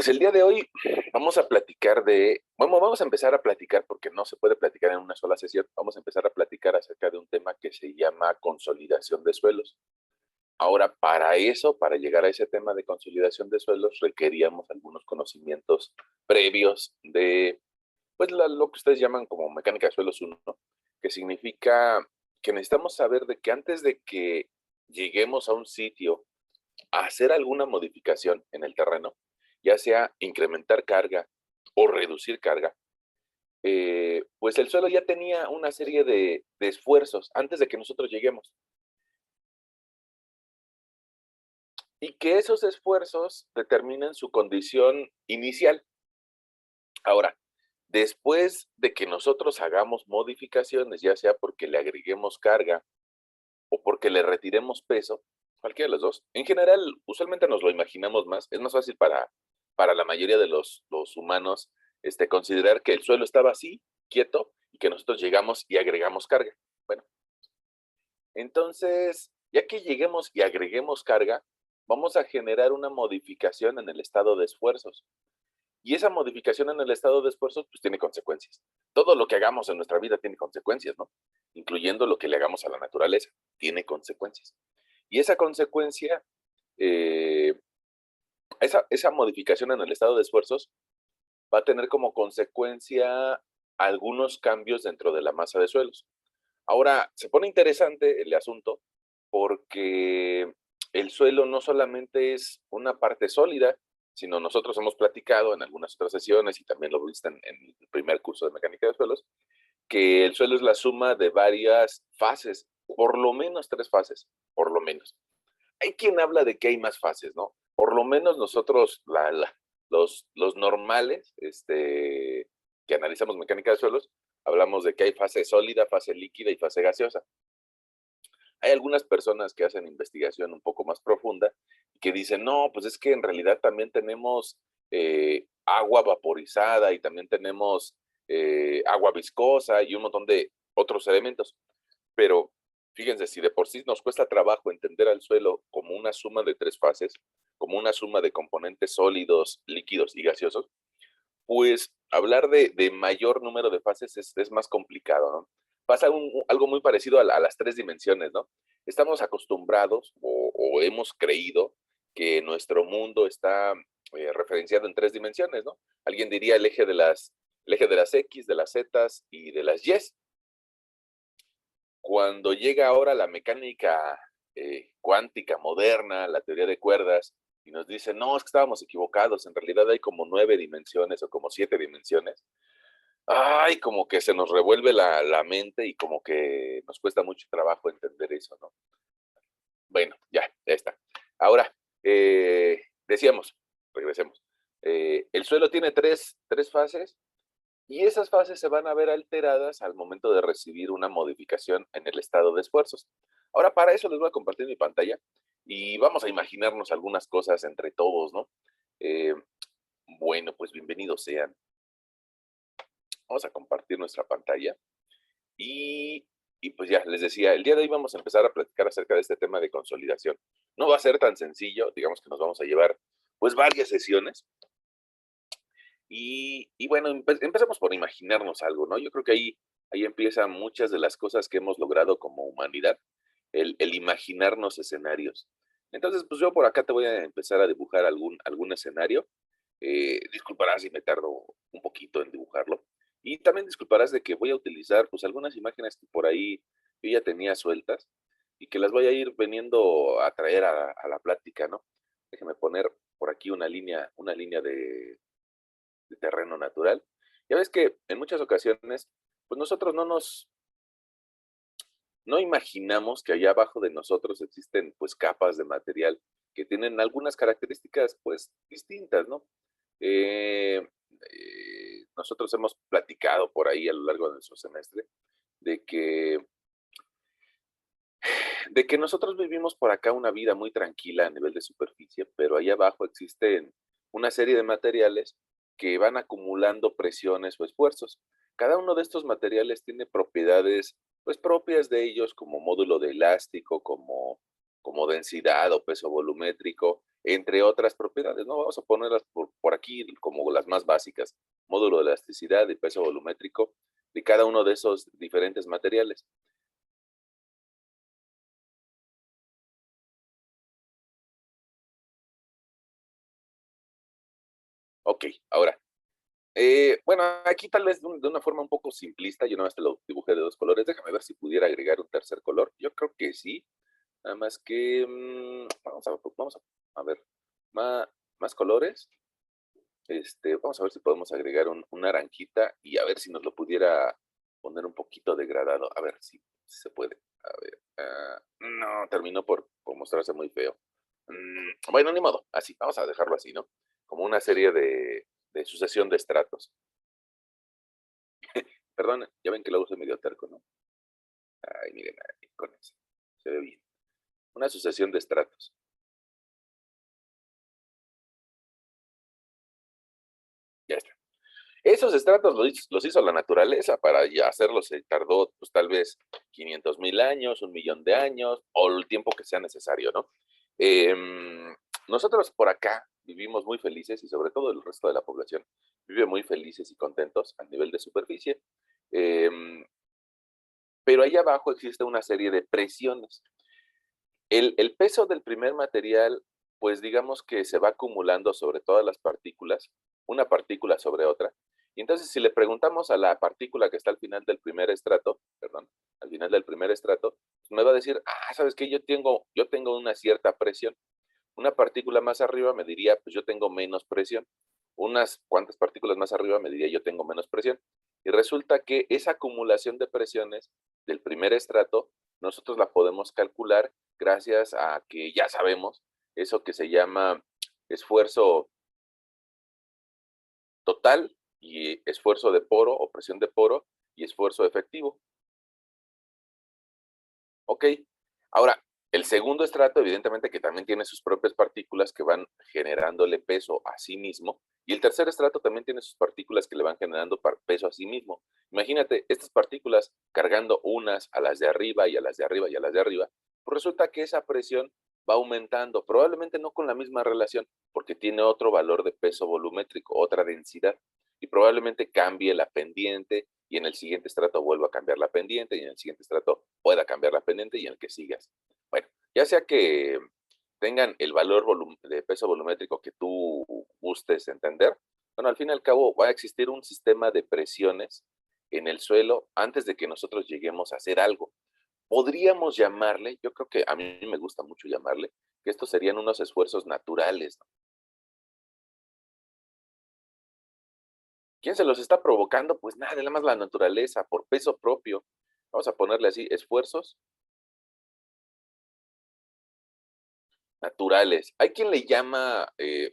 Pues el día de hoy vamos a platicar bueno, vamos a empezar a platicar porque no se puede platicar en una sola sesión. Vamos a empezar a platicar acerca de un tema que se llama consolidación de suelos. Ahora, para eso, para llegar a ese tema de consolidación de suelos, requeríamos algunos conocimientos previos de, pues, lo que ustedes llaman como mecánica de suelos uno, ¿no? Que significa que necesitamos saber de que antes de que lleguemos a un sitio a hacer alguna modificación en el terreno, ya sea incrementar carga o reducir carga, pues el suelo ya tenía una serie de esfuerzos antes de que nosotros lleguemos. Y que esos esfuerzos determinan su condición inicial. Ahora, después de que nosotros hagamos modificaciones, ya sea porque le agreguemos carga o porque le retiremos peso, cualquiera de los dos. En general, usualmente nos lo imaginamos más, es más fácil para la mayoría de los humanos considerar que el suelo estaba así, quieto, y que nosotros llegamos y agregamos carga. Bueno, entonces, ya que lleguemos y agreguemos carga, vamos a generar una modificación en el estado de esfuerzos. Y esa modificación en el estado de esfuerzos, pues tiene consecuencias. Todo lo que hagamos en nuestra vida tiene consecuencias, ¿no? Incluyendo lo que le hagamos a la naturaleza, tiene consecuencias. Y esa consecuencia, eh, esa modificación en el estado de esfuerzos va a tener como consecuencia algunos cambios dentro de la masa de suelos. Ahora, se pone interesante el asunto porque el suelo no solamente es una parte sólida, sino nosotros hemos platicado en algunas otras sesiones y también lo viste en el primer curso de mecánica de suelos, que el suelo es la suma de varias fases, por lo menos tres fases, por lo menos. Hay quien habla de que hay más fases, ¿no? Por lo menos nosotros, los normales, que analizamos mecánica de suelos, hablamos de que hay fase sólida, fase líquida y fase gaseosa. Hay algunas personas que hacen investigación un poco más profunda y que dicen, no, pues es que en realidad también tenemos agua vaporizada y también tenemos agua viscosa y un montón de otros elementos. Pero fíjense, si de por sí nos cuesta trabajo entender al suelo como una suma de tres fases, como una suma de componentes sólidos, líquidos y gaseosos, pues hablar de mayor número de fases es más complicado, ¿no? Pasa algo muy parecido a las tres dimensiones, ¿no? Estamos acostumbrados o hemos creído que nuestro mundo está referenciado en tres dimensiones, ¿no? Alguien diría el eje de las X, de las Z y de las Y. Cuando llega ahora la mecánica cuántica moderna, la teoría de cuerdas, y nos dice, no, es que estábamos equivocados, en realidad hay como 9 dimensiones o como 7 dimensiones, ay, como que se nos revuelve la mente y como que nos cuesta mucho trabajo entender eso, ¿no? Bueno, ya está. Ahora, decíamos, regresemos, el suelo tiene tres fases y esas fases se van a ver alteradas al momento de recibir una modificación en el estado de esfuerzos. Ahora, para eso les voy a compartir mi pantalla y vamos a imaginarnos algunas cosas entre todos, ¿no? Eh, bueno, pues bienvenidos sean. Vamos a compartir nuestra pantalla y, y pues ya les decía, el día de hoy vamos a empezar a platicar acerca de este tema de consolidación. No va a ser tan sencillo, digamos que nos vamos a llevar pues varias sesiones. Y bueno, empecemos por imaginarnos algo, ¿no? Yo creo que ahí empiezan muchas de las cosas que hemos logrado como humanidad, el imaginarnos escenarios. Entonces, pues yo por acá te voy a empezar a dibujar algún escenario. Disculparás si me tardo un poquito en dibujarlo. Y también disculparás de que voy a utilizar pues algunas imágenes que por ahí yo ya tenía sueltas y que las voy a ir veniendo a traer a la plática, ¿no? Déjame poner por aquí una línea de terreno natural. Ya ves que en muchas ocasiones, pues nosotros no imaginamos que allá abajo de nosotros existen pues capas de material que tienen algunas características pues distintas, ¿no? Nosotros hemos platicado por ahí a lo largo de nuestro semestre de que, de que nosotros vivimos por acá una vida muy tranquila a nivel de superficie, pero allá abajo existen una serie de materiales que van acumulando presiones o esfuerzos. Cada uno de estos materiales tiene propiedades pues propias de ellos como módulo de elástico, como como densidad o peso volumétrico, entre otras propiedades, ¿no? Vamos a ponerlas por aquí como las más básicas, módulo de elasticidad y peso volumétrico de cada uno de esos diferentes materiales. Ok, ahora, bueno, aquí tal vez de una forma un poco simplista, yo nada más te lo dibujé de dos colores, déjame ver si pudiera agregar un tercer color, yo creo que sí, nada más que, vamos a ver, más, más colores, vamos a ver si podemos agregar un naranjita y a ver si nos lo pudiera poner un poquito degradado. A ver si se puede. A ver. No, terminó por mostrarse muy feo. Bueno, ni modo. Así, vamos a dejarlo así, ¿no? Como una serie de sucesión de estratos. Perdón, ya ven que luego soy medio terco, ¿no? Ay, miren, ahí, con eso. Se ve bien. Una sucesión de estratos. Ya está. Esos estratos los hizo la naturaleza para ya hacerlos, se tardó pues tal vez 500,000 años, 1,000,000 de años, o el tiempo que sea necesario, ¿no? Nosotros por acá vivimos muy felices y sobre todo el resto de la población vive muy felices y contentos a nivel de superficie, em, pero ahí abajo existe una serie de presiones. El peso del primer material, pues digamos que se va acumulando sobre todas las partículas, una partícula sobre otra. Y entonces, si le preguntamos a la partícula que está al final del primer estrato, perdón, al final del primer estrato, pues me va a decir, ¿sabes qué? Yo tengo una cierta presión. Una partícula más arriba me diría, pues yo tengo menos presión. Unas cuantas partículas más arriba me diría, yo tengo menos presión. Y resulta que esa acumulación de presiones del primer estrato, nosotros la podemos calcular gracias a que ya sabemos eso que se llama esfuerzo total y esfuerzo de poro o presión de poro y esfuerzo efectivo. Ok, ahora, el segundo estrato, evidentemente que también tiene sus propias partículas que van generándole peso a sí mismo, y el tercer estrato también tiene sus partículas que le van generando peso a sí mismo. Imagínate estas partículas cargando unas a las de arriba y a las de arriba y a las de arriba, pues resulta que esa presión va aumentando, probablemente no con la misma relación, porque tiene otro valor de peso volumétrico, otra densidad, y probablemente cambie la pendiente y en el siguiente estrato vuelva a cambiar la pendiente y en el siguiente estrato pueda cambiar la pendiente y en el que sigas. Bueno, ya sea que tengan el valor de peso volumétrico que tú gustes entender, bueno, al fin y al cabo va a existir un sistema de presiones en el suelo antes de que nosotros lleguemos a hacer algo. Podríamos llamarle, yo creo que a mí me gusta mucho llamarle, que estos serían unos esfuerzos naturales, ¿no? ¿Quién se los está provocando? Pues nada más la naturaleza, por peso propio. Vamos a ponerle así, esfuerzos naturales. Hay quien le llama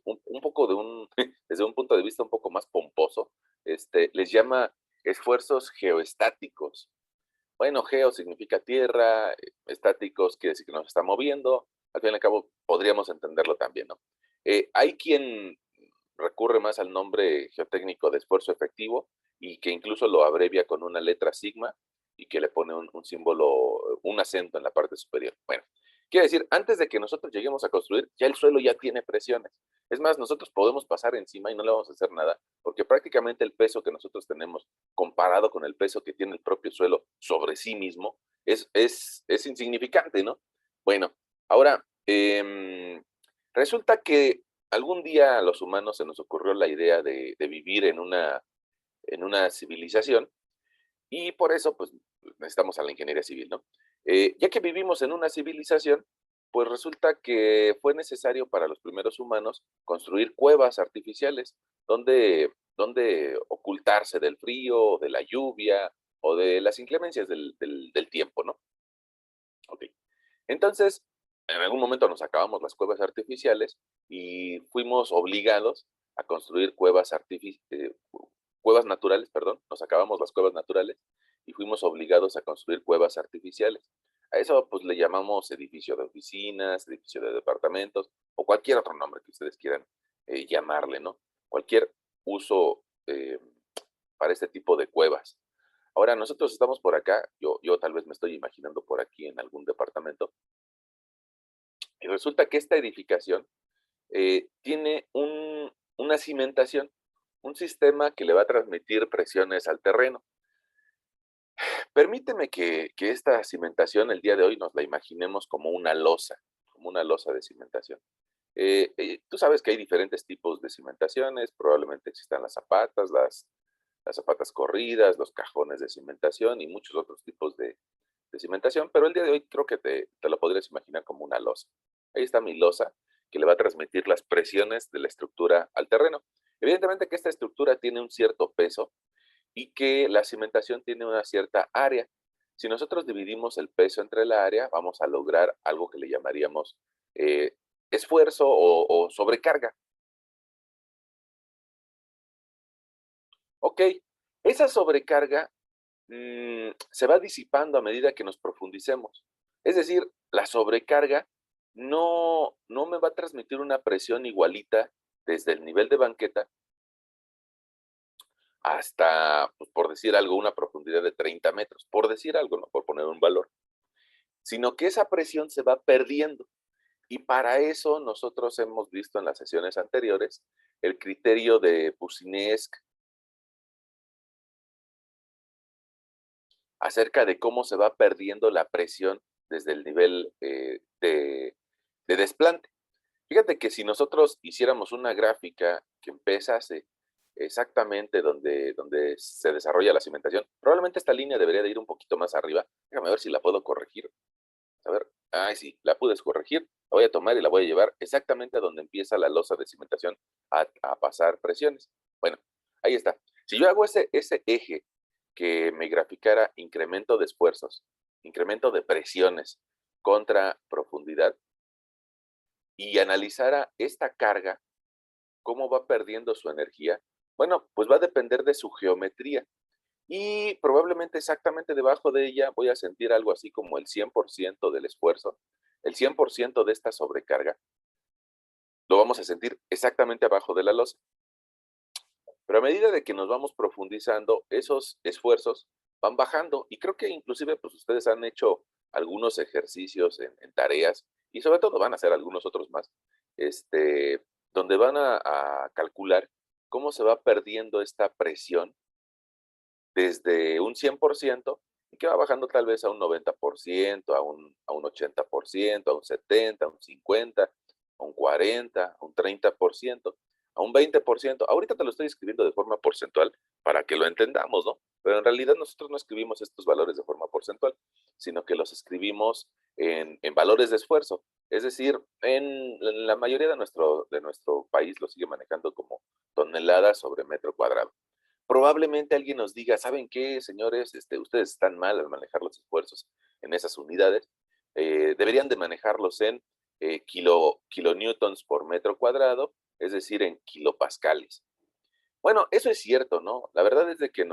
un poco desde un punto de vista un poco más pomposo, les llama esfuerzos geoestáticos. Bueno, geo significa tierra, estáticos quiere decir que nos está moviendo. Al fin y al cabo, podríamos entenderlo también, ¿no? Hay quien recurre más al nombre geotécnico de esfuerzo efectivo y que incluso lo abrevia con una letra sigma y que le pone un símbolo, un acento en la parte superior. Bueno, quiere decir, antes de que nosotros lleguemos a construir, ya el suelo ya tiene presiones. Es más, nosotros podemos pasar encima y no le vamos a hacer nada, porque prácticamente el peso que nosotros tenemos comparado con el peso que tiene el propio suelo sobre sí mismo es insignificante, ¿no? Bueno, ahora, resulta que algún día a los humanos se nos ocurrió la idea de vivir en una civilización y por eso pues necesitamos a la ingeniería civil, ¿no? Ya que vivimos en una civilización, pues resulta que fue necesario para los primeros humanos construir cuevas artificiales donde ocultarse del frío, de la lluvia o de las inclemencias del tiempo, ¿no? Ok. Entonces, en algún momento nos acabamos las cuevas artificiales y fuimos obligados a construir cuevas naturales, perdón, nos acabamos las cuevas naturales y fuimos obligados a construir cuevas artificiales. A eso pues le llamamos edificio de oficinas, edificio de departamentos o cualquier otro nombre que ustedes quieran llamarle, ¿no? Cualquier uso para este tipo de cuevas. Ahora, nosotros estamos por acá, yo tal vez me estoy imaginando por aquí en algún departamento, Y resulta que esta edificación tiene una cimentación, un sistema que le va a transmitir presiones al terreno. Permíteme que esta cimentación el día de hoy nos la imaginemos como una losa de cimentación. Tú sabes que hay diferentes tipos de cimentaciones, probablemente existan las zapatas corridas, los cajones de cimentación y muchos otros tipos de cimentación, pero el día de hoy creo que te lo podrías imaginar como una losa. Ahí está mi losa que le va a transmitir las presiones de la estructura al terreno. Evidentemente que esta estructura tiene un cierto peso y que la cimentación tiene una cierta área. Si nosotros dividimos el peso entre la área, vamos a lograr algo que le llamaríamos eh, esfuerzo o sobrecarga. Ok, esa sobrecarga se va disipando a medida que nos profundicemos. Es decir, la sobrecarga no me va a transmitir una presión igualita desde el nivel de banqueta hasta, pues, por decir algo, una profundidad de 30 metros, por decir algo, ¿no? Por poner un valor, sino que esa presión se va perdiendo. Y para eso nosotros hemos visto en las sesiones anteriores el criterio de Boussinesq acerca de cómo se va perdiendo la presión desde el nivel de desplante. Fíjate que si nosotros hiciéramos una gráfica que empezase exactamente donde se desarrolla la cimentación, probablemente esta línea debería de ir un poquito más arriba. Déjame ver si la puedo corregir. A ver, ay, sí, la puedes corregir. La voy a tomar y la voy a llevar exactamente a donde empieza la losa de cimentación a pasar presiones. Bueno, ahí está. Si yo hago ese eje que me graficara incremento de esfuerzos, incremento de presiones contra profundidad y analizara esta carga, cómo va perdiendo su energía, bueno, pues va a depender de su geometría. Y probablemente exactamente debajo de ella voy a sentir algo así como el 100% del esfuerzo, el 100% de esta sobrecarga, lo vamos a sentir exactamente abajo de la losa. Pero a medida de que nos vamos profundizando, esos esfuerzos van bajando y creo que inclusive pues ustedes han hecho algunos ejercicios en tareas y sobre todo van a hacer algunos otros más, donde van a calcular cómo se va perdiendo esta presión desde un 100% y que va bajando tal vez a un 90%, a un 80%, a un 70%, a un 50%, a un 40%, a un 30%, a un 20%. Ahorita te lo estoy escribiendo de forma porcentual para que lo entendamos, ¿no? Pero en realidad nosotros no escribimos estos valores de forma porcentual, sino que los escribimos en valores de esfuerzo. Es decir, en la mayoría de nuestro país lo sigue manejando como toneladas sobre metro cuadrado. Probablemente alguien nos diga, ¿saben qué, señores? Ustedes están mal al manejar los esfuerzos en esas unidades. Deberían de manejarlos en kilonewtons por metro cuadrado, es decir, en kilopascales. Bueno, eso es cierto, ¿no? La verdad es de que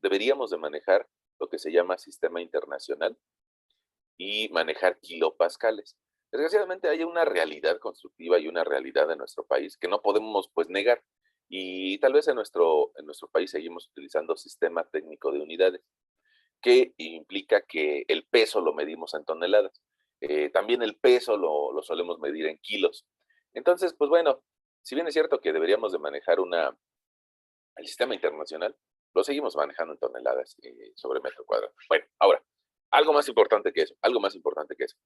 deberíamos de manejar lo que se llama sistema internacional y manejar kilopascales. Desgraciadamente hay una realidad constructiva y una realidad de nuestro país que no podemos pues negar. Y tal vez en nuestro país seguimos utilizando sistema técnico de unidades, que implica que el peso lo medimos en toneladas. También el peso lo solemos medir en kilos. Entonces, pues bueno, si bien es cierto que deberíamos de manejar el sistema internacional, lo seguimos manejando en toneladas sobre metro cuadrado. Bueno, ahora, algo más importante que eso, algo más importante que eso.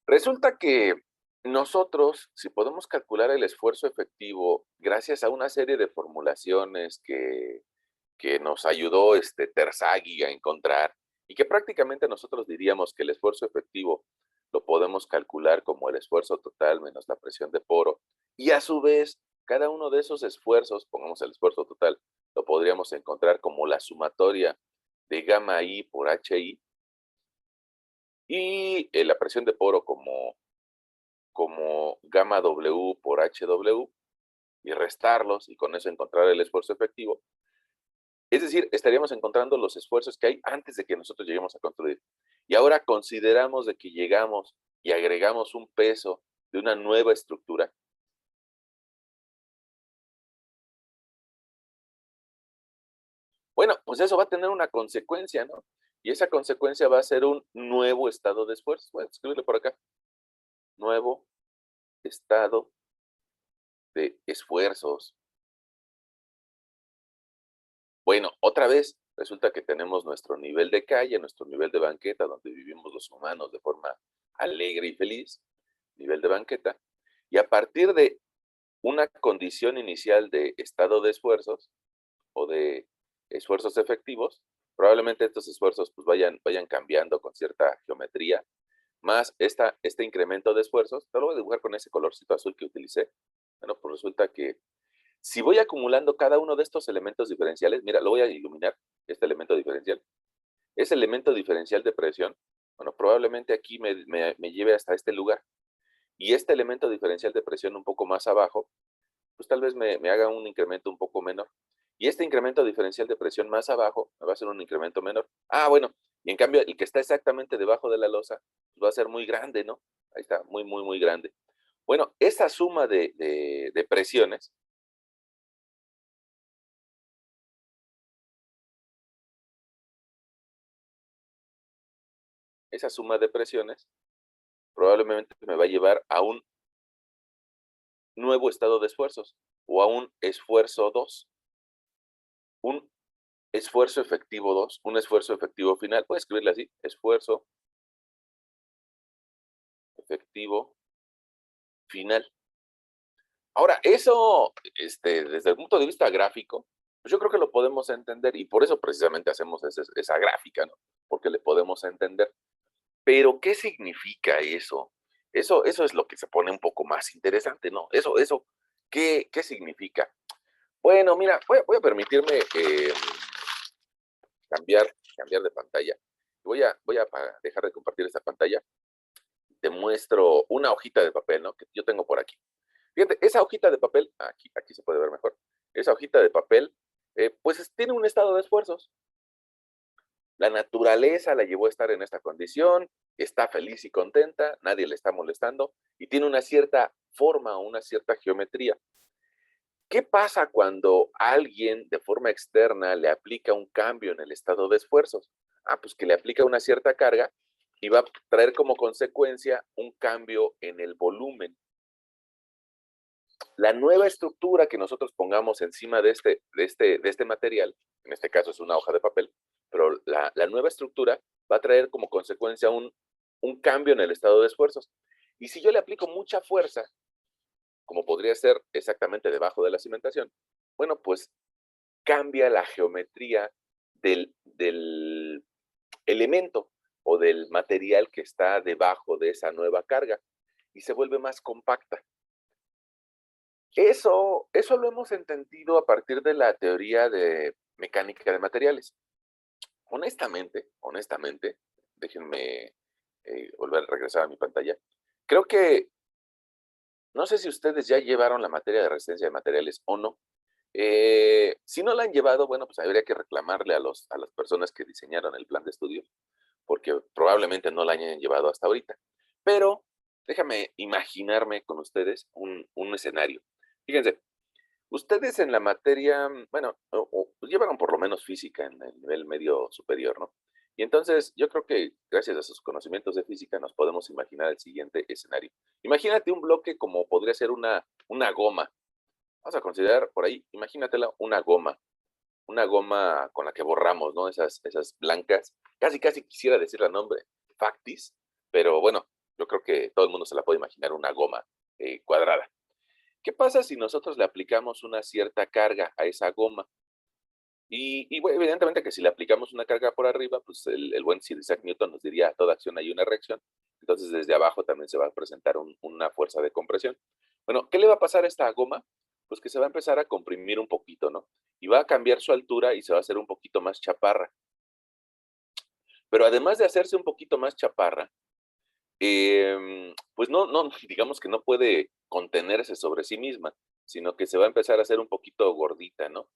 Resulta que nosotros, si podemos calcular el esfuerzo efectivo gracias a una serie de formulaciones que nos ayudó Terzaghi a encontrar y que prácticamente nosotros diríamos que el esfuerzo efectivo lo podemos calcular como el esfuerzo total menos la presión de poro y a su vez cada uno de esos esfuerzos, pongamos el esfuerzo total, lo podríamos encontrar como la sumatoria de gamma I por HI y la presión de poro como gamma W por HW y restarlos y con eso encontrar el esfuerzo efectivo. Es decir, estaríamos encontrando los esfuerzos que hay antes de que nosotros lleguemos a construir. Y ahora consideramos de que llegamos y agregamos un peso de una nueva estructura. Bueno, pues eso va a tener una consecuencia, ¿no? Y esa consecuencia va a ser un nuevo estado de esfuerzo. Bueno, escríbelo por acá. nuevo estado de esfuerzos. Bueno, otra vez, resulta que tenemos nuestro nivel de calle, nuestro nivel de banqueta, donde vivimos los humanos de forma alegre y feliz, nivel de banqueta, y a partir de una condición inicial de estado de esfuerzos o de esfuerzos efectivos, probablemente estos esfuerzos pues vayan cambiando con cierta geometría, más este incremento de esfuerzos, te lo voy a dibujar con ese colorcito azul que utilicé. Bueno, pues resulta que si voy acumulando cada uno de estos elementos diferenciales, mira, lo voy a iluminar, este elemento diferencial. Ese elemento diferencial de presión, bueno, probablemente aquí me lleve hasta este lugar. Y este elemento diferencial de presión un poco más abajo, pues tal vez me haga un incremento un poco menor. Y este incremento diferencial de presión más abajo me va a hacer un incremento menor. Ah, bueno, y en cambio el que está exactamente debajo de la losa pues va a ser muy grande, ¿no? Ahí está, muy, muy, muy grande. Bueno, esa suma de presiones, esa suma de presiones probablemente me va a llevar a un nuevo estado de esfuerzos o a un esfuerzo 2, un esfuerzo efectivo 2, un esfuerzo efectivo final. Puedes escribirle así, esfuerzo efectivo final. Ahora, eso, desde el punto de vista gráfico, pues yo creo que lo podemos entender y por eso precisamente hacemos esa gráfica, ¿no? Porque le podemos entender. Pero, ¿qué significa eso? Eso es lo que se pone un poco más interesante, ¿no? Eso, ¿qué significa? Bueno, mira, voy a permitirme cambiar de pantalla. Voy a dejar de compartir esta pantalla. Te muestro una hojita de papel, ¿no? Que yo tengo por aquí. Fíjate, esa hojita de papel, aquí se puede ver mejor. Esa hojita de papel, pues tiene un estado de esfuerzos. La naturaleza la llevó a estar en esta condición, está feliz y contenta, nadie le está molestando y tiene una cierta forma, una cierta geometría. ¿Qué pasa cuando alguien de forma externa le aplica un cambio en el estado de esfuerzos? Pues que le aplica una cierta carga y va a traer como consecuencia un cambio en el volumen. La nueva estructura que nosotros pongamos encima de este material, en este caso es una hoja de papel, pero la nueva estructura va a traer como consecuencia un cambio en el estado de esfuerzos. Y si yo le aplico mucha fuerza, como podría ser exactamente debajo de la cimentación, bueno, pues cambia la geometría del elemento o del material que está debajo de esa nueva carga y se vuelve más compacta. Eso lo hemos entendido a partir de la teoría de mecánica de materiales. Honestamente, déjenme volver a regresar a mi pantalla. Creo que, no sé si ustedes ya llevaron la materia de resistencia de materiales o no. Si no la han llevado, bueno, pues habría que reclamarle a las personas que diseñaron el plan de estudio, porque probablemente no la hayan llevado hasta ahorita. Pero déjame imaginarme con ustedes un escenario. Fíjense, ustedes en la materia, bueno, pues llevaron por lo menos física en el nivel medio superior, ¿no? Y entonces yo creo que gracias a sus conocimientos de física nos podemos imaginar el siguiente escenario. Imagínate un bloque como podría ser una goma. Vamos a considerar por ahí, imagínatela una goma con la que borramos, ¿no? Esas blancas. Casi, casi quisiera decir el nombre, factis, pero bueno, yo creo que todo el mundo se la puede imaginar una goma cuadrada. ¿Qué pasa si nosotros le aplicamos una cierta carga a esa goma? Y bueno, evidentemente que si le aplicamos una carga por arriba, pues el buen Sir Isaac Newton nos diría, a toda acción hay una reacción. Entonces desde abajo también se va a presentar una fuerza de compresión. Bueno, ¿qué le va a pasar a esta goma? Pues que se va a empezar a comprimir un poquito, ¿no? Y va a cambiar su altura y se va a hacer un poquito más chaparra. Pero además de hacerse un poquito más chaparra, pues no, digamos que no puede contenerse sobre sí misma, sino que se va a empezar a hacer un poquito gordita, ¿no?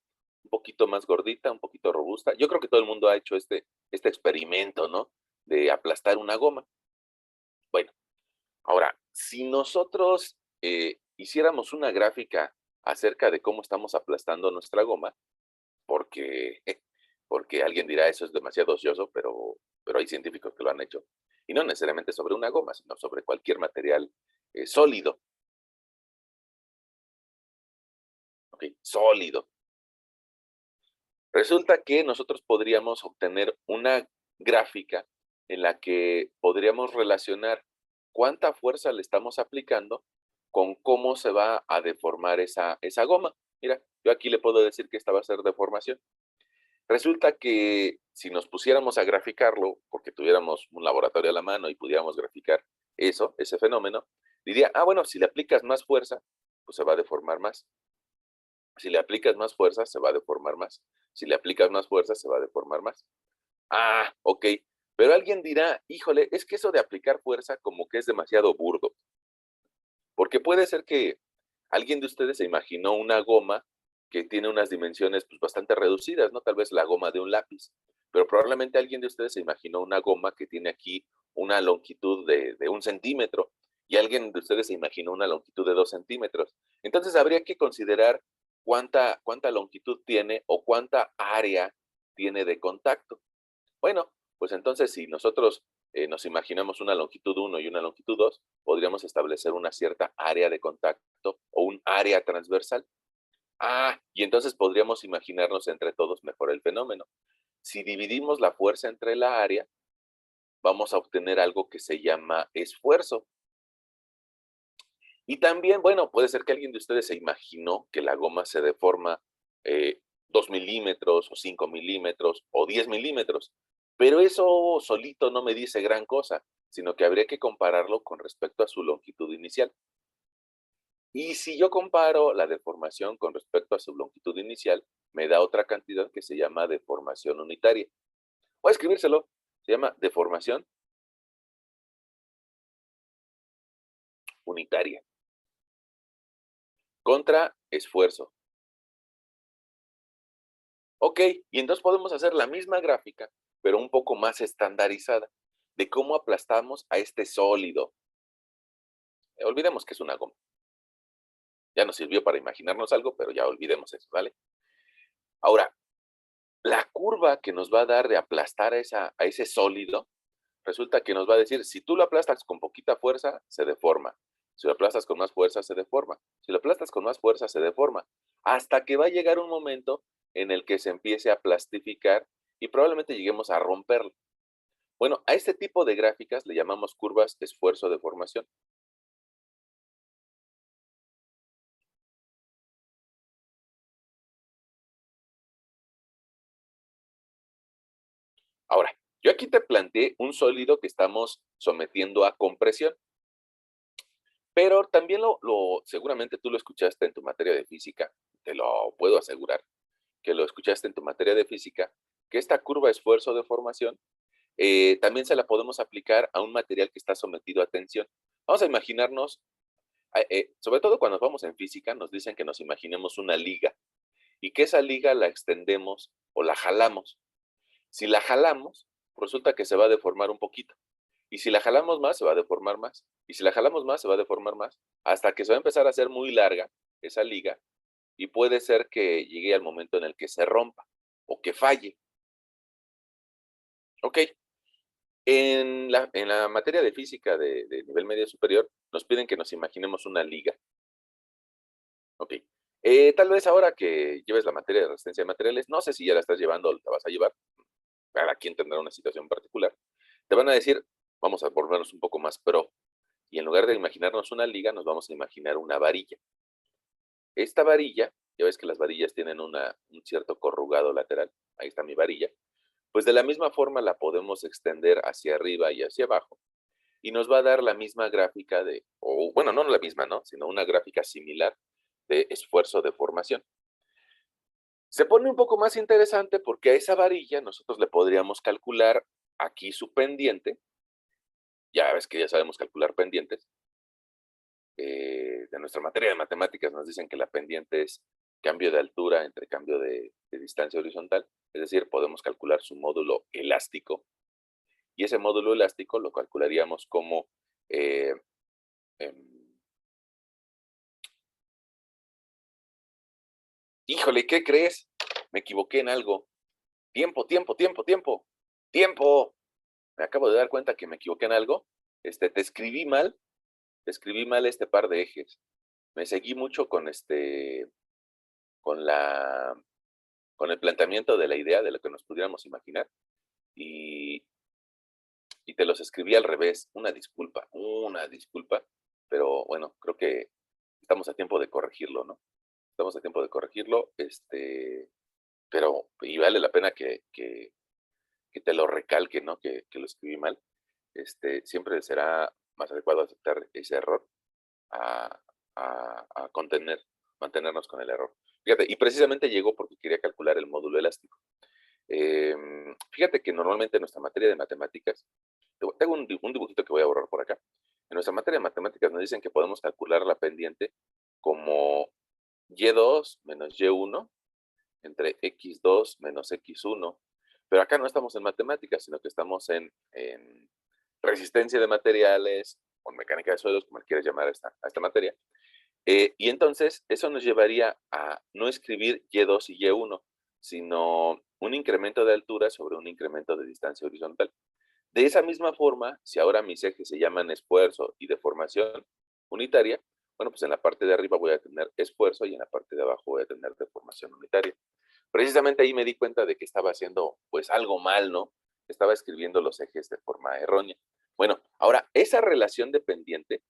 Un poquito más gordita, un poquito robusta. Yo creo que todo el mundo ha hecho este experimento, ¿no? De aplastar una goma. Bueno, ahora, si nosotros hiciéramos una gráfica acerca de cómo estamos aplastando nuestra goma, porque, porque alguien dirá eso es demasiado ocioso, pero hay científicos que lo han hecho. Y no necesariamente sobre una goma, sino sobre cualquier material sólido. Ok, sólido. Resulta que nosotros podríamos obtener una gráfica en la que podríamos relacionar cuánta fuerza le estamos aplicando con cómo se va a deformar esa goma. Mira, yo aquí le puedo decir que esta va a ser deformación. Resulta que si nos pusiéramos a graficarlo, porque tuviéramos un laboratorio a la mano y pudiéramos graficar eso, ese fenómeno, diría, bueno, si le aplicas más fuerza, pues se va a deformar más. Si le aplicas más fuerza, se va a deformar más. Si le aplicas más fuerza, se va a deformar más. Ok. Pero alguien dirá, híjole, es que eso de aplicar fuerza como que es demasiado burdo. Porque puede ser que alguien de ustedes se imaginó una goma que tiene unas dimensiones pues, bastante reducidas, ¿no? Tal vez la goma de un lápiz. Pero probablemente alguien de ustedes se imaginó una goma que tiene aquí una longitud de 1 centímetro y alguien de ustedes se imaginó una longitud de 2 centímetros. Entonces habría que considerar cuánta longitud tiene o cuánta área tiene de contacto. Bueno, pues entonces si nosotros nos imaginamos una longitud 1 y una longitud 2, podríamos establecer una cierta área de contacto o un área transversal. Y entonces podríamos imaginarnos entre todos mejor el fenómeno. Si dividimos la fuerza entre la área, vamos a obtener algo que se llama esfuerzo. Y también, bueno, puede ser que alguien de ustedes se imaginó que la goma se deforma 2 milímetros o 5 milímetros o 10 milímetros, pero eso solito no me dice gran cosa, sino que habría que compararlo con respecto a su longitud inicial. Y si yo comparo la deformación con respecto a su longitud inicial, me da otra cantidad que se llama deformación unitaria. Voy a escribírselo, se llama deformación unitaria contra esfuerzo. Ok, y entonces podemos hacer la misma gráfica, pero un poco más estandarizada, de cómo aplastamos a este sólido. Olvidemos que es una goma. Ya nos sirvió para imaginarnos algo, pero ya olvidemos eso, ¿vale? Ahora, la curva que nos va a dar de aplastar a ese sólido, resulta que nos va a decir, si tú lo aplastas con poquita fuerza, se deforma. Si lo aplastas con más fuerza, se deforma. Si lo aplastas con más fuerza, se deforma. Hasta que va a llegar un momento en el que se empiece a plastificar y probablemente lleguemos a romperlo. Bueno, a este tipo de gráficas le llamamos curvas de esfuerzo-deformación. Ahora, yo aquí te planteé un sólido que estamos sometiendo a compresión, pero también seguramente tú lo escuchaste en tu materia de física, te lo puedo asegurar, que lo escuchaste en tu materia de física, que esta curva esfuerzo-deformación también se la podemos aplicar a un material que está sometido a tensión. Vamos a imaginarnos, sobre todo cuando vamos en física, nos dicen que nos imaginemos una liga y que esa liga la extendemos o la jalamos. Si la jalamos, resulta que se va a deformar un poquito. Y si la jalamos más, se va a deformar más. Y si la jalamos más, se va a deformar más. Hasta que se va a empezar a hacer muy larga esa liga y puede ser que llegue al momento en el que se rompa o que falle. Ok, en la materia de física de nivel medio superior nos piden que nos imaginemos una liga. Ok, tal vez ahora que lleves la materia de resistencia de materiales, no sé si ya la estás llevando o la vas a llevar, cada quien tendrá una situación particular. Te van a decir, vamos a volvernos un poco más pro, y en lugar de imaginarnos una liga, nos vamos a imaginar una varilla. Esta varilla, ya ves que las varillas tienen un cierto corrugado lateral, ahí está mi varilla, pues de la misma forma la podemos extender hacia arriba y hacia abajo, y nos va a dar la misma gráfica o bueno, no la misma, ¿no? Sino una gráfica similar de esfuerzo de formación. Se pone un poco más interesante porque a esa varilla nosotros le podríamos calcular aquí su pendiente. Ya ves que ya sabemos calcular pendientes. De nuestra materia de matemáticas nos dicen que la pendiente es cambio de altura entre cambio de distancia horizontal. Es decir, podemos calcular su módulo elástico. Y ese módulo elástico lo calcularíamos como... eh, em, híjole, ¿qué crees? Me equivoqué en algo. Tiempo, tiempo, tiempo, tiempo. Tiempo. Me acabo de dar cuenta que me equivoqué en algo. Te escribí mal. escribí mal este par de ejes. Me seguí mucho con la, con el planteamiento de la idea de lo que nos pudiéramos imaginar y, y te los escribí al revés. Una disculpa, pero bueno, creo que estamos a tiempo de corregirlo, ¿no? Estamos a tiempo de corregirlo, pero y vale la pena que te lo recalque, ¿no? Que lo escribí mal. Siempre será más adecuado aceptar ese error a, a mantenernos con el error. Fíjate, y precisamente llegó porque quería calcular el módulo elástico. Fíjate que normalmente en nuestra materia de matemáticas, tengo un dibujito que voy a borrar por acá. En nuestra materia de matemáticas nos dicen que podemos calcular la pendiente como y2 menos y1 entre x2 menos x1. Pero acá no estamos en matemáticas, sino que estamos en resistencia de materiales o mecánica de suelos, como quieras llamar a esta materia. Y entonces eso nos llevaría a no escribir y2 y y1, sino un incremento de altura sobre un incremento de distancia horizontal. De esa misma forma, si ahora mis ejes se llaman esfuerzo y deformación unitaria, bueno, pues en la parte de arriba voy a tener esfuerzo y en la parte de abajo voy a tener deformación unitaria. Precisamente ahí me di cuenta de que estaba haciendo pues algo mal, ¿no? Estaba escribiendo los ejes de forma errónea. Bueno, ahora esa relación dependiente,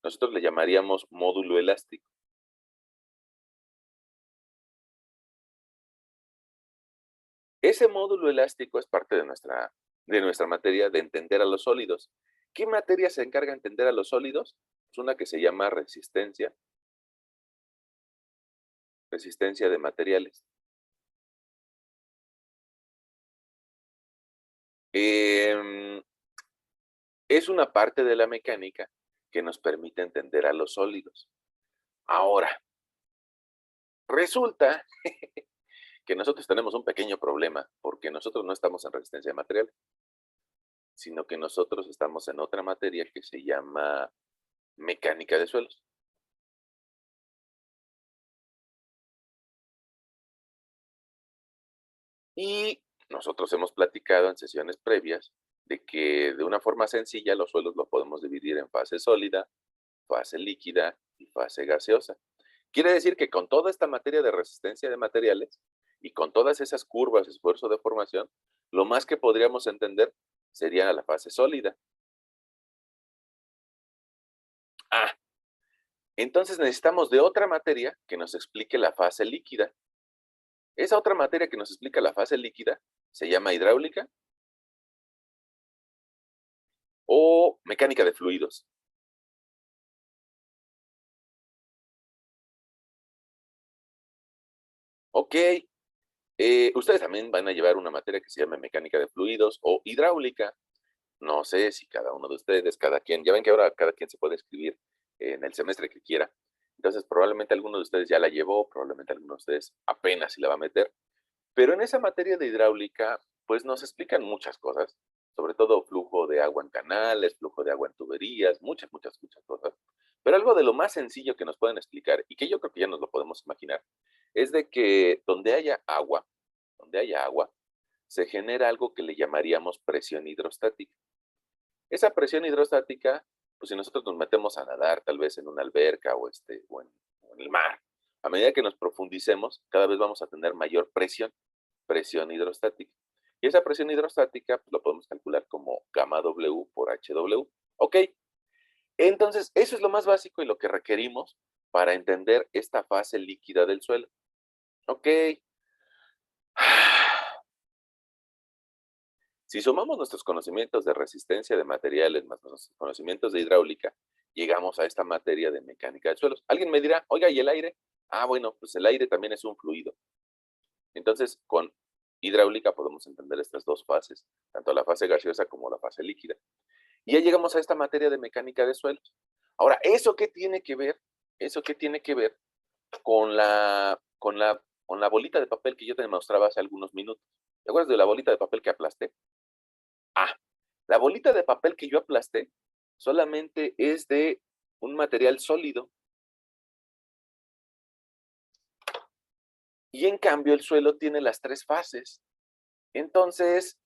nosotros le llamaríamos módulo elástico. Ese módulo elástico es parte de nuestra materia de entender a los sólidos. ¿Qué materia se encarga de entender a los sólidos? Es una que se llama resistencia de materiales. Em, es una parte de la mecánica que nos permite entender a los sólidos. Ahora, resulta que nosotros tenemos un pequeño problema, porque nosotros no estamos en resistencia de materiales, sino que nosotros estamos en otra materia que se llama mecánica de suelos. Y nosotros hemos platicado en sesiones previas de que de una forma sencilla los suelos los podemos dividir en fase sólida, fase líquida y fase gaseosa. Quiere decir que con toda esta materia de resistencia de materiales y con todas esas curvas, esfuerzo de formación, lo más que podríamos entender sería la fase sólida. Ah, entonces necesitamos de otra materia que nos explique la fase líquida. Esa otra materia que nos explica la fase líquida se llama hidráulica o mecánica de fluidos. Ok, ustedes también van a llevar una materia que se llama mecánica de fluidos o hidráulica. No sé si cada uno de ustedes, cada quien, ya ven que ahora cada quien se puede escribir en el semestre que quiera. Entonces, probablemente alguno de ustedes ya la llevó, probablemente alguno de ustedes apenas si la va a meter. Pero en esa materia de hidráulica, pues nos explican muchas cosas, sobre todo flujo de agua en canales, flujo de agua en tuberías, muchas cosas. Pero algo de lo más sencillo que nos pueden explicar, y que yo creo que ya nos lo podemos imaginar, es de que donde haya agua, se genera algo que le llamaríamos presión hidrostática. Esa presión hidrostática, pues si nosotros nos metemos a nadar, tal vez en una alberca o en el mar, a medida que nos profundicemos, cada vez vamos a tener mayor presión hidrostática. Y esa presión hidrostática pues, lo podemos calcular como gamma W por HW. Ok, entonces eso es lo más básico y lo que requerimos para entender esta fase líquida del suelo. Ok. Si sumamos nuestros conocimientos de resistencia de materiales más nuestros conocimientos de hidráulica, llegamos a esta materia de mecánica de suelos. Alguien me dirá, oiga, ¿y el aire? Ah, bueno, pues el aire también es un fluido. Entonces, con hidráulica podemos entender estas dos fases, tanto la fase gaseosa como la fase líquida. Y ya llegamos a esta materia de mecánica de suelos. Ahora, ¿eso qué tiene que ver? ¿Eso qué tiene que ver con la bolita de papel que yo te mostraba hace algunos minutos? ¿Te acuerdas de la bolita de papel que aplasté? Ah, la bolita de papel que yo aplasté solamente es de un material sólido y en cambio el suelo tiene las tres fases. Entonces,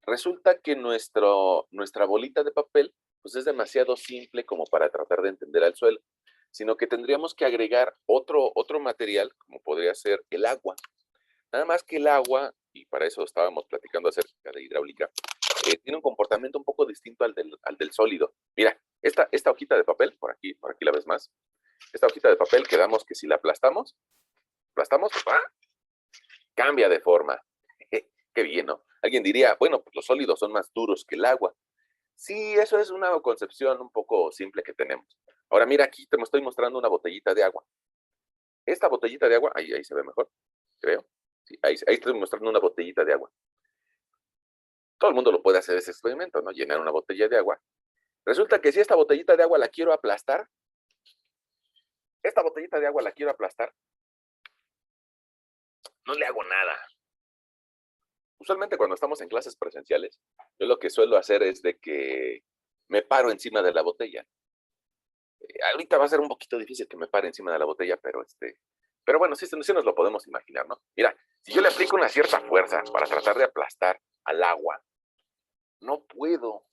resulta que nuestra bolita de papel pues es demasiado simple como para tratar de entender al suelo, sino que tendríamos que agregar otro material, como podría ser el agua. Nada más que el agua, y para eso estábamos platicando acerca de hidráulica, tiene un comportamiento un poco distinto al del sólido. Mira, esta hojita de papel, por aquí la ves más, esta hojita de papel quedamos que si la aplastamos, ¡ah!, cambia de forma. Qué bien, ¿no? Alguien diría, bueno, pues los sólidos son más duros que el agua. Sí, eso es una concepción un poco simple que tenemos. Ahora mira, aquí te me estoy mostrando una botellita de agua. Esta botellita de agua, ahí se ve mejor, creo. Sí, ahí estoy mostrando una botellita de agua. Todo el mundo lo puede hacer ese experimento, ¿no? Llenar una botella de agua. Resulta que si esta botellita de agua la quiero aplastar, esta botellita de agua la quiero aplastar, no le hago nada. Usualmente cuando estamos en clases presenciales, yo lo que suelo hacer es de que me paro encima de la botella. Ahorita va a ser un poquito difícil que me pare encima de la botella, pero bueno, sí nos lo podemos imaginar, ¿no? Mira, si yo le aplico una cierta fuerza para tratar de aplastar al agua, no puedo.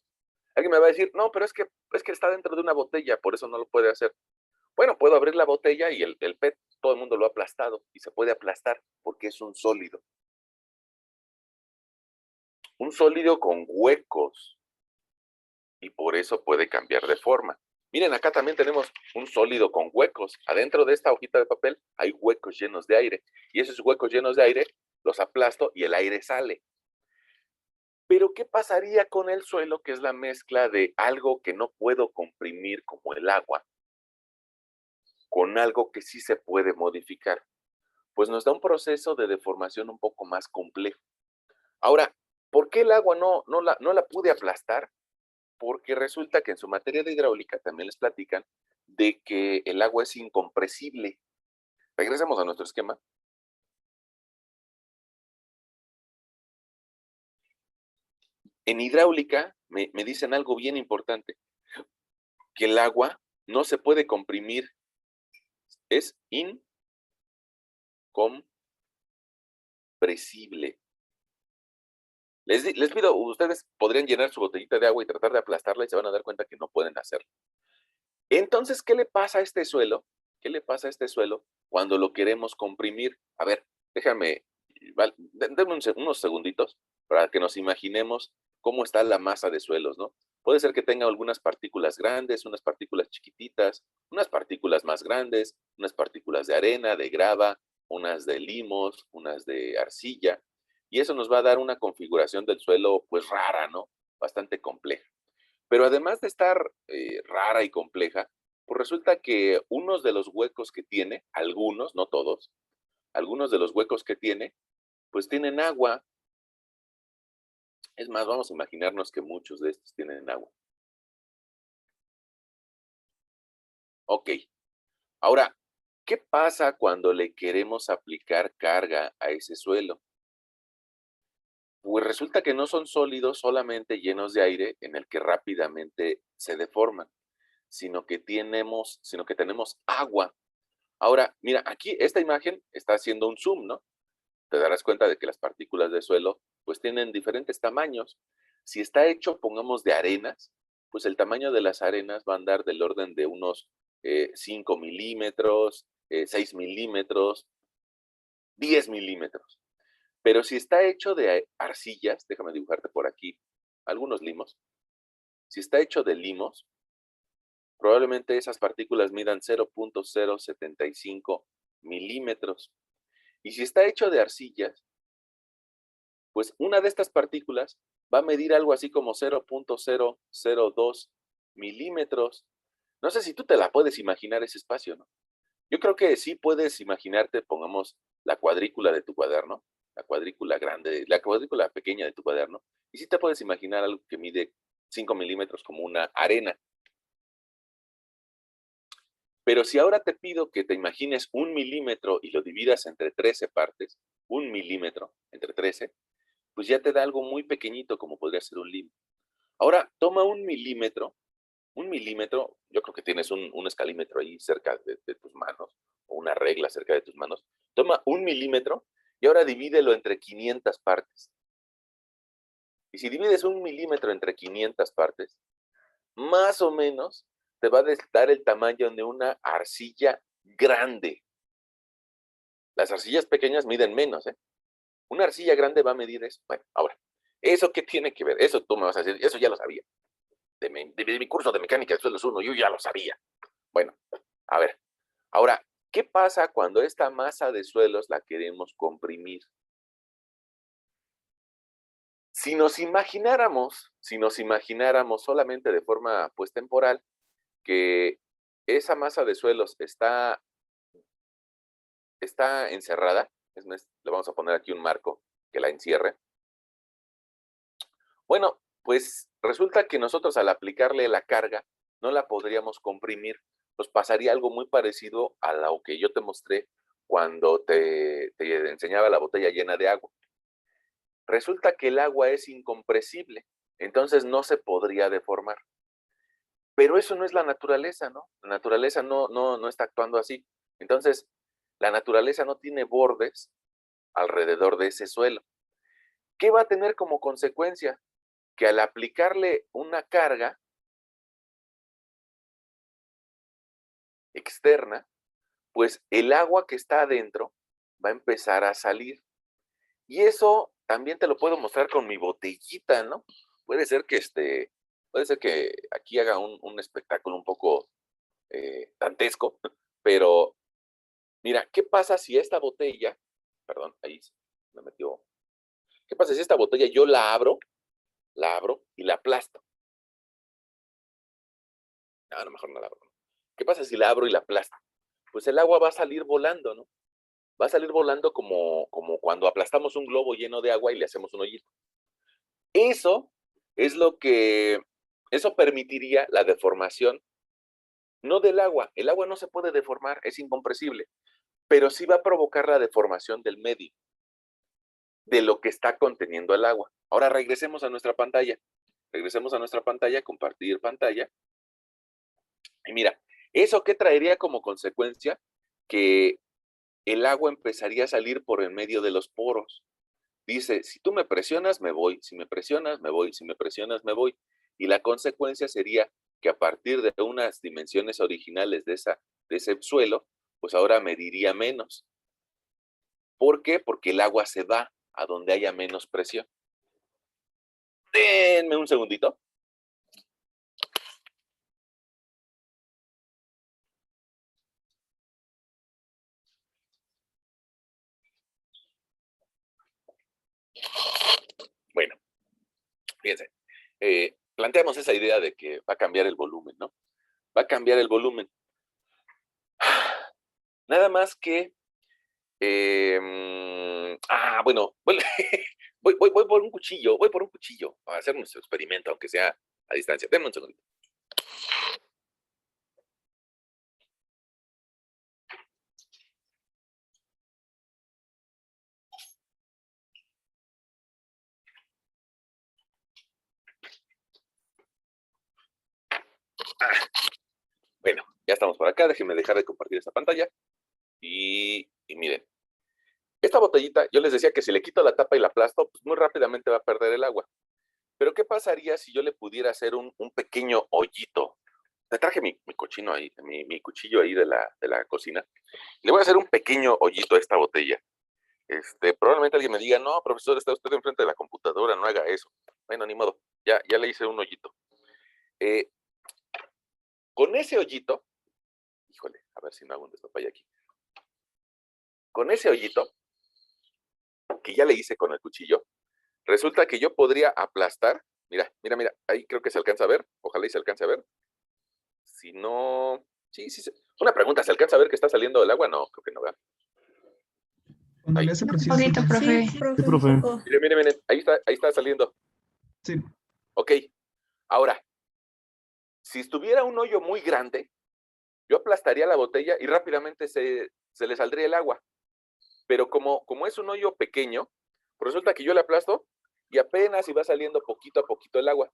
Alguien me va a decir, no, pero es que está dentro de una botella, por eso no lo puede hacer. Bueno, puedo abrir la botella y el PET, todo el mundo lo ha aplastado y se puede aplastar porque es un sólido. Un sólido con huecos y por eso puede cambiar de forma. Miren, acá también tenemos un sólido con huecos. Adentro de esta hojita de papel hay huecos llenos de aire y esos huecos llenos de aire los aplasto y el aire sale. Pero ¿qué pasaría con el suelo, que es la mezcla de algo que no puedo comprimir como el agua, con algo que sí se puede modificar? Pues nos da un proceso de deformación un poco más complejo. Ahora, ¿por qué el agua no la pude aplastar? Porque resulta que en su materia de hidráulica también les platican de que el agua es incompresible. Regresamos a nuestro esquema. En hidráulica me dicen algo bien importante, que el agua no se puede comprimir, es incompresible. Les pido, ustedes podrían llenar su botellita de agua y tratar de aplastarla y se van a dar cuenta que no pueden hacerlo. Entonces, ¿qué le pasa a este suelo? ¿Qué le pasa a este suelo cuando lo queremos comprimir? A ver, déjame, denme unos segunditos para que nos imaginemos cómo está la masa de suelos, ¿no? Puede ser que tenga algunas partículas grandes, unas partículas chiquititas, unas partículas más grandes, unas partículas de arena, de grava, unas de limos, unas de arcilla, y eso nos va a dar una configuración del suelo, pues rara, ¿no? Bastante compleja. Pero además de estar rara y compleja, pues resulta que unos de los huecos que tiene, algunos, no todos, algunos de los huecos que tiene, pues tienen agua. Es más, vamos a imaginarnos que muchos de estos tienen agua. Ok, ahora, ¿qué pasa cuando le queremos aplicar carga a ese suelo? Pues resulta que no son sólidos solamente llenos de aire en el que rápidamente se deforman, sino que tenemos agua. Ahora, mira, aquí esta imagen está haciendo un zoom, ¿no? Te darás cuenta de que las partículas de suelo pues tienen diferentes tamaños. Si está hecho, pongamos, de arenas, pues el tamaño de las arenas va a andar del orden de unos 5 milímetros, 6 milímetros, 10 milímetros. Pero si está hecho de arcillas, déjame dibujarte por aquí algunos limos. Si está hecho de limos, probablemente esas partículas midan 0.075 milímetros. Y si está hecho de arcillas, pues una de estas partículas va a medir algo así como 0.002 milímetros. No sé si tú te la puedes imaginar ese espacio, ¿no? Yo creo que sí puedes imaginarte, pongamos, la cuadrícula de tu cuaderno, la cuadrícula grande, la cuadrícula pequeña de tu cuaderno, y sí te puedes imaginar algo que mide 5 milímetros como una arena. Pero si ahora te pido que te imagines 1 milímetro y lo dividas entre 13 partes, 1 milímetro entre 13, pues ya te da algo muy pequeñito como podría ser un limo. Ahora, toma 1 milímetro, yo creo que tienes un escalímetro ahí cerca de tus manos, o una regla cerca de tus manos. Toma 1 milímetro y ahora divídelo entre 500 partes. Y si divides 1 milímetro entre 500 partes, más o menos te va a dar el tamaño de una arcilla grande. Las arcillas pequeñas miden menos, ¿eh? Una arcilla grande va a medir eso. Bueno, ahora, ¿eso qué tiene que ver? Eso tú me vas a decir, eso ya lo sabía. De mi curso de mecánica de suelos 1, yo ya lo sabía. Bueno, a ver, ahora, ¿qué pasa cuando esta masa de suelos la queremos comprimir? Si nos imagináramos solamente de forma pues temporal que esa masa de suelos está encerrada, le vamos a poner aquí un marco que la encierre. Bueno, pues resulta que nosotros al aplicarle la carga no la podríamos comprimir. Nos pasaría algo muy parecido a lo que yo te mostré cuando te enseñaba la botella llena de agua. Resulta que el agua es incompresible, entonces no se podría deformar. Pero eso no es la naturaleza, ¿no? La naturaleza no está actuando así. Entonces, la naturaleza no tiene bordes alrededor de ese suelo. ¿Qué va a tener como consecuencia? Que al aplicarle una carga externa, pues el agua que está adentro va a empezar a salir. Y eso también te lo puedo mostrar con mi botellita, ¿no? Puede ser que puede ser que aquí haga un espectáculo un poco dantesco, pero mira, ¿qué pasa si esta botella, perdón, ahí me metió, ¿qué pasa si esta botella yo la abro y la aplasto? No, a lo mejor no la abro. ¿No? ¿Qué pasa si la abro y la aplasto? Pues el agua va a salir volando, ¿no? Va a salir volando como cuando aplastamos un globo lleno de agua y le hacemos un hoyito. Eso es eso permitiría la deformación, no del agua. El agua no se puede deformar, es incompresible, pero sí va a provocar la deformación del medio, de lo que está conteniendo el agua. Ahora regresemos a nuestra pantalla. Regresemos a nuestra pantalla, compartir pantalla. Y mira, ¿eso qué traería como consecuencia? Que el agua empezaría a salir por en medio de los poros. Dice, si tú me presionas, me voy, si me presionas, me voy, si me presionas, me voy. Y la consecuencia sería que a partir de unas dimensiones originales de ese suelo, pues ahora mediría menos. ¿Por qué? Porque el agua se va a donde haya menos presión. Denme un segundito. Bueno, fíjense, planteamos esa idea de que va a cambiar el volumen, ¿no? Va a cambiar el volumen. Nada más que, bueno, voy por un cuchillo, voy por un cuchillo para hacer nuestro experimento, aunque sea a distancia. Denme un segundito. Bueno, ya estamos por acá, déjenme dejar de compartir esta pantalla. Y miren, esta botellita, yo les decía que si le quito la tapa y la aplasto, pues muy rápidamente va a perder el agua. Pero ¿qué pasaría si yo le pudiera hacer un pequeño hoyito? Te traje mi cochino ahí, mi cuchillo ahí de la cocina. Le voy a hacer un pequeño hoyito a esta botella. Probablemente alguien me diga, no, profesor, está usted enfrente de la computadora, no haga eso. Bueno, ni modo, ya le hice un hoyito. Eh, con ese hoyito, híjole, a ver si no hago un destapay aquí. Con ese hoyito, que ya le hice con el cuchillo, resulta que yo podría aplastar. Mira, ahí creo que se alcanza a ver. Ojalá y se alcance a ver. Si no, sí. Una pregunta, ¿se alcanza a ver que está saliendo del agua? No, creo que no, ¿verdad? Cuando Ahí. le hace Un presión, sí. poquito, profe. Sí, profe. Miren, ahí está saliendo. Sí. Ok, ahora, si estuviera un hoyo muy grande, yo aplastaría la botella y rápidamente se le saldría el agua. Pero como es un hoyo pequeño, pues resulta que yo le aplasto y apenas iba saliendo poquito a poquito el agua.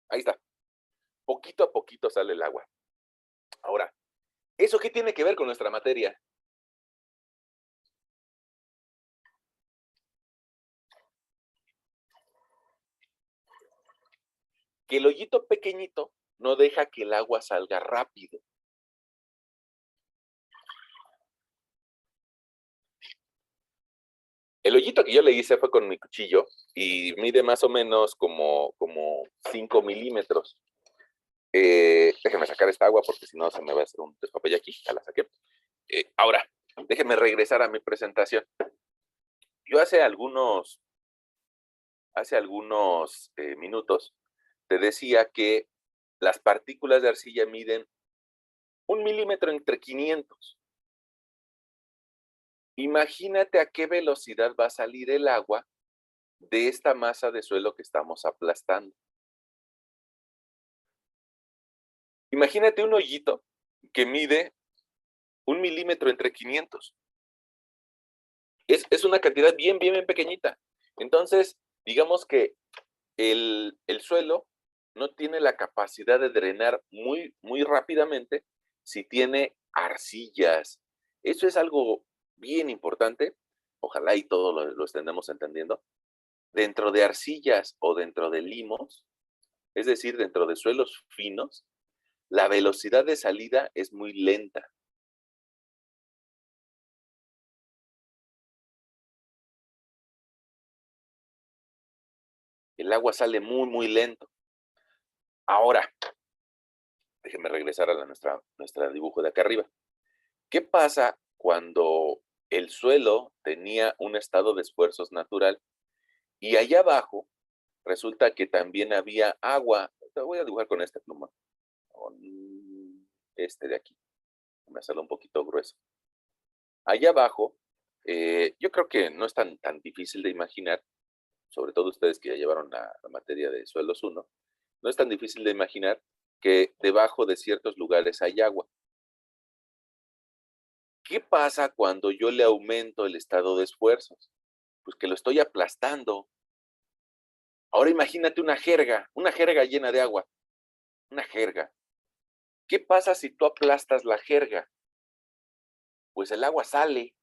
Ahí está. Poquito a poquito sale el agua. Ahora, ¿eso qué tiene que ver con nuestra materia? que el hoyito pequeñito no deja que el agua salga rápido. El hoyito que yo le hice fue con mi cuchillo y mide más o menos como 5 milímetros. Déjenme sacar esta agua porque si no se me va a hacer un despapalle aquí. Ya la saqué. Ahora, déjenme regresar a mi presentación. Yo hace algunos minutos te decía que las partículas de arcilla miden 1 milímetro entre 500. Imagínate a qué velocidad va a salir el agua de esta masa de suelo que estamos aplastando. Imagínate un hoyito que mide 1 milímetro entre 500. Es una cantidad bien pequeñita. Entonces, digamos que el suelo no tiene la capacidad de drenar muy rápidamente si tiene arcillas. Eso es algo bien importante. Ojalá y todo lo estemos entendiendo. Dentro de arcillas o dentro de limos, es decir, dentro de suelos finos, la velocidad de salida es muy lenta. El agua sale muy lento. Ahora, déjenme regresar a nuestra dibujo de acá arriba. ¿Qué pasa cuando el suelo tenía un estado de esfuerzos natural y allá abajo resulta que también había agua? Te voy a dibujar con esta pluma, con este de aquí, me sale un poquito grueso. Allá abajo, yo creo que no es tan difícil de imaginar, sobre todo ustedes que ya llevaron la materia de suelos 1, no es tan difícil de imaginar que debajo de ciertos lugares hay agua. ¿Qué pasa cuando yo le aumento el estado de esfuerzos? Pues que lo estoy aplastando. Ahora imagínate una jerga llena de agua, una jerga. ¿Qué pasa si tú aplastas la jerga? Pues el agua sale.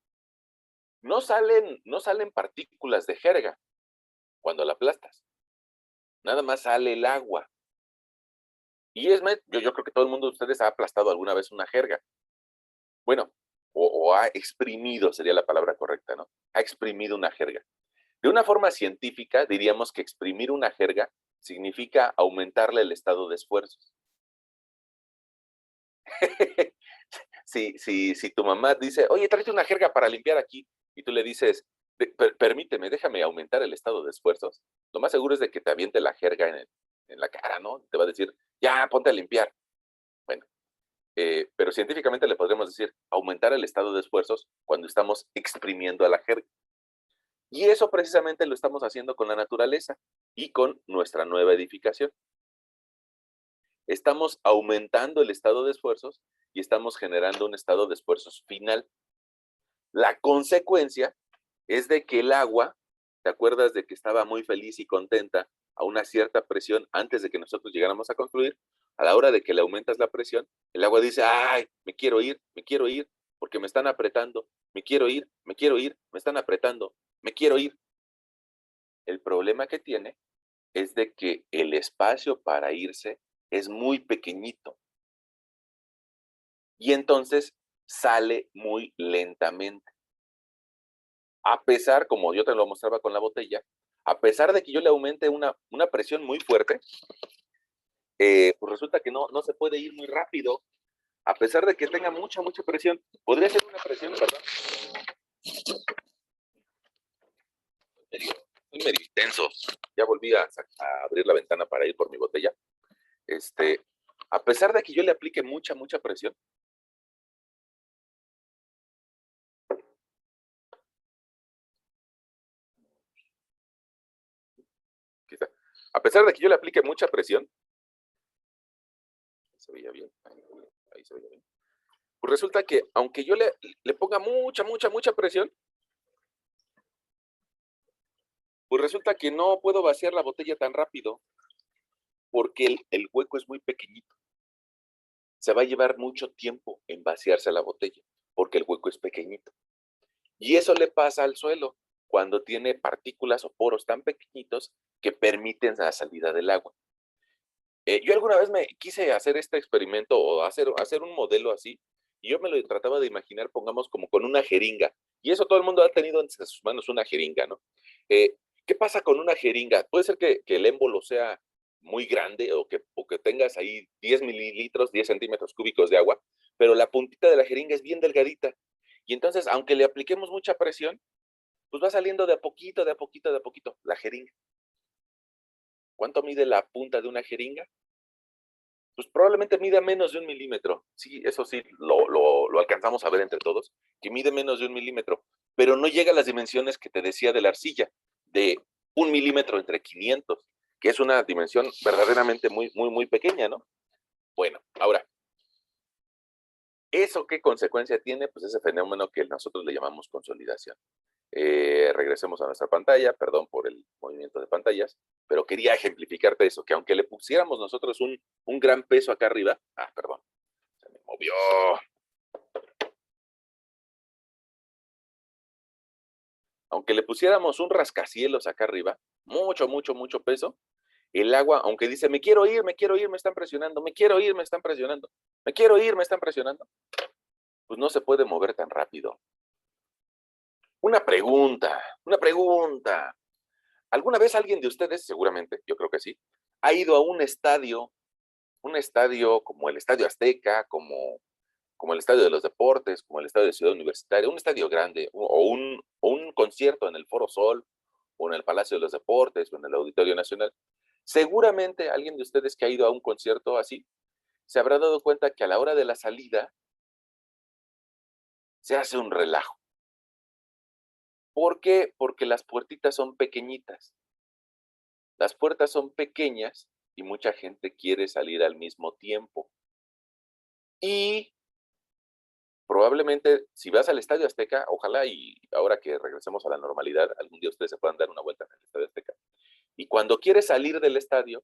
No salen partículas de jerga cuando la aplastas. Nada más sale el agua. Y yo creo que todo el mundo de ustedes ha aplastado alguna vez una jerga. Bueno, o ha exprimido, sería la palabra correcta, ¿no? Ha exprimido una jerga. De una forma científica, diríamos que exprimir una jerga significa aumentarle el estado de esfuerzos. Si tu mamá dice, oye, tráete una jerga para limpiar aquí, y tú le dices, permíteme, déjame aumentar el estado de esfuerzos, lo más seguro es de que te aviente la jerga en la cara, ¿no? Te va a decir, ya, ponte a limpiar. Bueno, pero científicamente le podríamos decir, aumentar el estado de esfuerzos cuando estamos exprimiendo a la jerga. Y eso precisamente lo estamos haciendo con la naturaleza y con nuestra nueva edificación. Estamos aumentando el estado de esfuerzos y estamos generando un estado de esfuerzos final. La consecuencia es de que el agua, ¿te acuerdas de que estaba muy feliz y contenta a una cierta presión antes de que nosotros llegáramos a construir? A la hora de que le aumentas la presión, el agua dice, ay, me quiero ir, porque me están apretando, me quiero ir, me están apretando, me quiero ir. El problema que tiene es de que el espacio para irse es muy pequeñito y entonces sale muy lentamente. A pesar, como yo te lo mostraba con la botella, a pesar de que yo le aumente una presión muy fuerte, pues resulta que no se puede ir muy rápido, a pesar de que tenga mucha presión. Podría ser una presión, perdón. Estoy medio intenso. Ya volví a abrir la ventana para ir por mi botella. A pesar de que yo le aplique mucha presión, quizá, a pesar de que yo le aplique mucha presión, se veía bien, ahí se veía bien, pues resulta que aunque yo le ponga mucha presión, pues resulta que no puedo vaciar la botella tan rápido, porque el hueco es muy pequeñito. Se va a llevar mucho tiempo en vaciarse la botella, porque el hueco es pequeñito. Y eso le pasa al suelo cuando tiene partículas o poros tan pequeñitos que permiten la salida del agua. Yo alguna vez me quise hacer este experimento o hacer un modelo así, y yo me lo trataba de imaginar, pongamos, como con una jeringa. Y eso todo el mundo ha tenido en sus manos una jeringa, ¿no? ¿Qué pasa con una jeringa? Puede ser que el émbolo sea muy grande o que tengas ahí 10 mililitros, 10 centímetros cúbicos de agua, pero la puntita de la jeringa es bien delgadita. Y entonces, aunque le apliquemos mucha presión, pues va saliendo de a poquito, de a poquito, de a poquito, la jeringa. ¿Cuánto mide la punta de una jeringa? Pues probablemente mida menos de 1 milímetro. Sí, eso sí, lo alcanzamos a ver entre todos, que mide menos de 1 milímetro, pero no llega a las dimensiones que te decía de la arcilla, de 1 milímetro entre 500, que es una dimensión verdaderamente muy, muy, muy pequeña, ¿no? Bueno, ahora, ¿eso qué consecuencia tiene? Pues ese fenómeno que nosotros le llamamos consolidación. Regresemos a nuestra pantalla, perdón por el movimiento de pantallas, pero quería ejemplificarte eso, que aunque le pusiéramos nosotros un gran peso acá arriba, perdón, se me movió. Aunque le pusiéramos un rascacielos acá arriba, mucho, mucho, mucho peso, el agua, aunque dice, me quiero ir, me están presionando, me quiero ir, me están presionando, me quiero ir, me están presionando, pues no se puede mover tan rápido. Una pregunta, una pregunta. ¿Alguna vez alguien de ustedes, seguramente, yo creo que sí, ha ido a un estadio como el Estadio Azteca, como el Estadio de los Deportes, como el Estadio de Ciudad Universitaria, un estadio grande, o un concierto en el Foro Sol, o en el Palacio de los Deportes, o en el Auditorio Nacional? Seguramente alguien de ustedes que ha ido a un concierto así, se habrá dado cuenta que a la hora de la salida se hace un relajo. ¿Por qué? Porque las puertitas son pequeñitas. Las puertas son pequeñas y mucha gente quiere salir al mismo tiempo. Y probablemente, si vas al Estadio Azteca, ojalá y ahora que regresemos a la normalidad, algún día ustedes se puedan dar una vuelta en el Estadio Azteca. Y cuando quieres salir del estadio,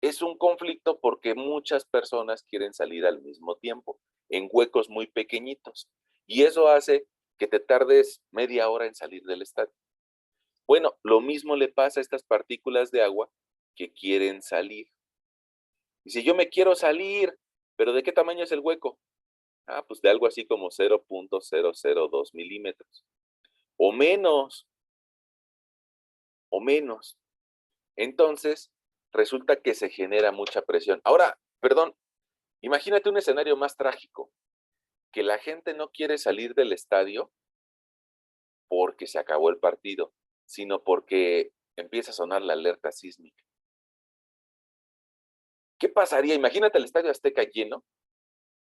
es un conflicto porque muchas personas quieren salir al mismo tiempo, en huecos muy pequeñitos. Y eso hace que te tardes media hora en salir del estadio. Bueno, lo mismo le pasa a estas partículas de agua que quieren salir. Dice, yo me quiero salir, pero ¿de qué tamaño es el hueco? Pues de algo así como 0.002 milímetros. O menos, o menos. Entonces, resulta que se genera mucha presión. Ahora, perdón, imagínate un escenario más trágico, que la gente no quiere salir del estadio porque se acabó el partido, sino porque empieza a sonar la alerta sísmica. ¿Qué pasaría? Imagínate el Estadio Azteca lleno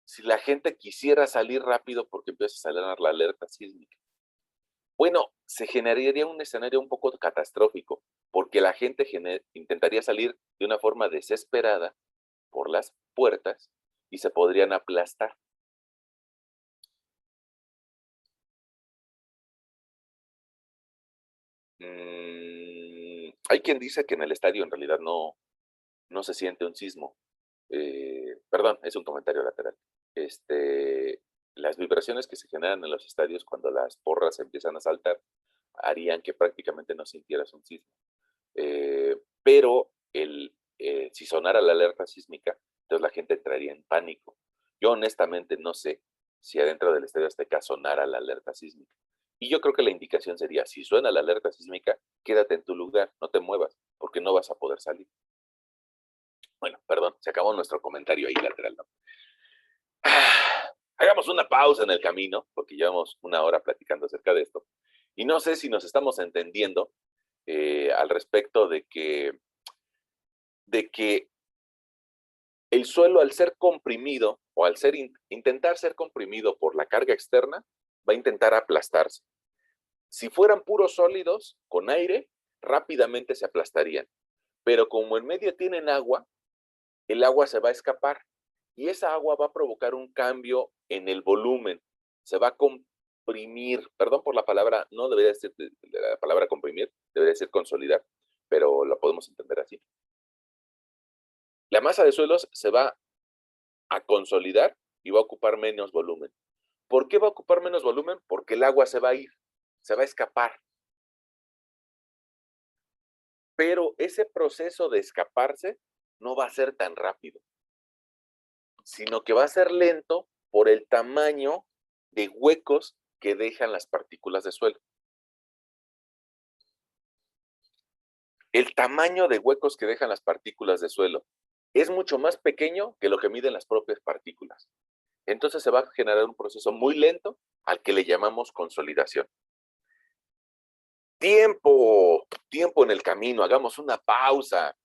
si la gente quisiera salir rápido porque empieza a sonar la alerta sísmica. Bueno, se generaría un escenario un poco catastrófico, porque la gente intentaría salir de una forma desesperada por las puertas y se podrían aplastar. Hay quien dice que en el estadio en realidad no se siente un sismo. Perdón, es un comentario lateral. Las vibraciones que se generan en los estadios cuando las porras empiezan a saltar harían que prácticamente no sintieras un sismo. Pero si sonara la alerta sísmica, entonces la gente entraría en pánico. Yo honestamente no sé si adentro del Estadio Azteca sonara la alerta sísmica. Y yo creo que la indicación sería, si suena la alerta sísmica, quédate en tu lugar, no te muevas, porque no vas a poder salir. Bueno, perdón, se acabó nuestro comentario ahí lateral, ¿no? Hagamos una pausa en el camino, porque llevamos una hora platicando acerca de esto. Y no sé si nos estamos entendiendo al respecto de que el suelo, al ser comprimido o al intentar ser comprimido por la carga externa, va a intentar aplastarse. Si fueran puros sólidos con aire, rápidamente se aplastarían. Pero como en medio tienen agua, el agua se va a escapar y esa agua va a provocar un cambio en el volumen. Se va a comprimir, perdón por la palabra, no debería ser la palabra comprimir, debería ser consolidar, pero lo podemos entender así. La masa de suelos se va a consolidar y va a ocupar menos volumen. ¿Por qué va a ocupar menos volumen? Porque el agua se va a ir, se va a escapar. Pero ese proceso de escaparse no va a ser tan rápido, sino que va a ser lento por el tamaño de huecos que dejan las partículas de suelo. El tamaño de huecos que dejan las partículas de suelo es mucho más pequeño que lo que miden las propias partículas. Entonces se va a generar un proceso muy lento al que le llamamos consolidación. Tiempo en el camino, hagamos una pausa.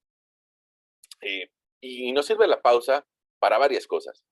Y nos sirve la pausa para varias cosas.